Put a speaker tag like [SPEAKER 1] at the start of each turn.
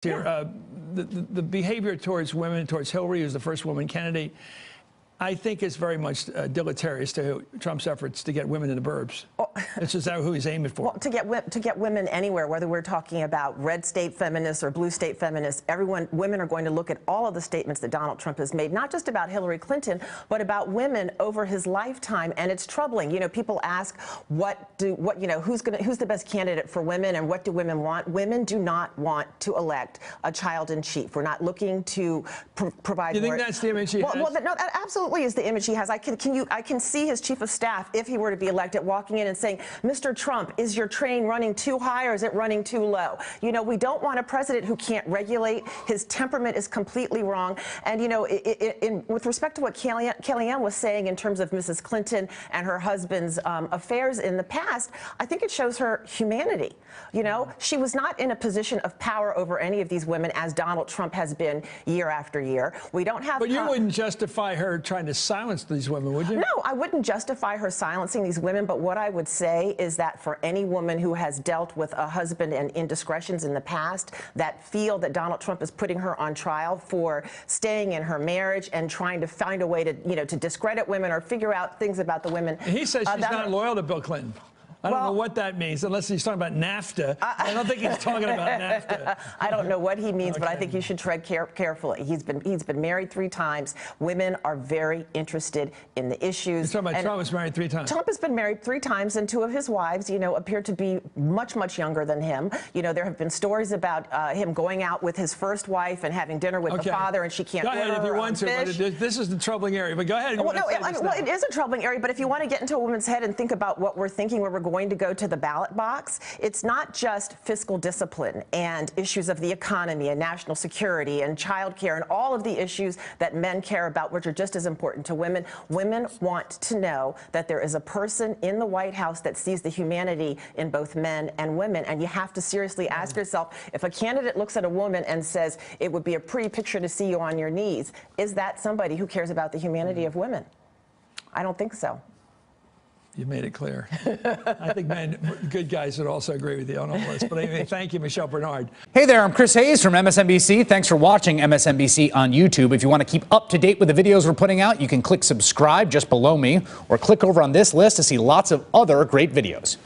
[SPEAKER 1] here. The behavior towards women, towards Hillary, who's the first woman candidate, I think is very much deleterious to Trump's efforts to get women in the burbs. This is who he's aiming for.
[SPEAKER 2] Well, to get women anywhere, whether we're talking about red state feminists or blue state feminists, women are going to look at all of the statements that Donald Trump has made, not just about Hillary Clinton, but about women over his lifetime, and it's troubling. You know, people ask, who's the best candidate for women, and what do women want? Women do not want to elect a child in chief. We're not looking to provide.
[SPEAKER 1] You think that's the image he has?
[SPEAKER 2] Well, no, that absolutely is the image he has. I can see his chief of staff, if he were to be elected, walking in and saying, Mr. Trump, is your train running too high or is it running too low? You know, we don't want a president who can't regulate. His temperament is completely wrong. And, you know, with respect to what Kellyanne was saying in terms of Mrs. Clinton and her husband's affairs in the past, I think it shows her humanity. You know, she was not in a position of power over any of these women, as Donald Trump has been year after year. We don't have.
[SPEAKER 1] But you wouldn't justify her trying to silence these women, would you?
[SPEAKER 2] No, I wouldn't justify her silencing these women. But what I would say is that for any woman who has dealt with a husband and indiscretions in the past that feel that Donald Trump is putting her on trial for staying in her marriage and trying to find a way to, you know, to discredit women or figure out things about the women.
[SPEAKER 1] He says she's not loyal to Bill Clinton. I don't know what that means, unless he's talking about NAFTA. I don't think he's talking about NAFTA.
[SPEAKER 2] I don't know what he means, but I think you should tread carefully. He's been married 3 times. Women are very interested in the issues.
[SPEAKER 1] You're talking about Trump was married 3 times.
[SPEAKER 2] Trump has been married 3 times, and 2 of his wives, you know, appear to be much, much younger than him. You know, there have been stories about him going out with his first wife and having dinner with the father, and she can't order her own fish. Go ahead if you want to, but
[SPEAKER 1] this is the troubling area. But go ahead.
[SPEAKER 2] Well, it is a troubling area, but if you want to get into a woman's head and think about what we're thinking, where we're going to go to the ballot box, it's not just fiscal discipline and issues of the economy and national security and child care and all of the issues that men care about, which are just as important to women. Women want to know that there is a person in the White House that sees the humanity in both men and women. And you have to seriously ask yourself, if a candidate looks at a woman and says, it would be a pretty picture to see you on your knees, is that somebody who cares about the humanity of women? I don't think so.
[SPEAKER 1] You made it clear. I think good guys would also agree with you on all this. But anyway, thank you, Michelle Bernard.
[SPEAKER 3] Hey there, I'm Chris Hayes from MSNBC. Thanks for watching MSNBC on YouTube. If you want to keep up to date with the videos we're putting out, you can click subscribe just below me, or click over on this list to see lots of other great videos.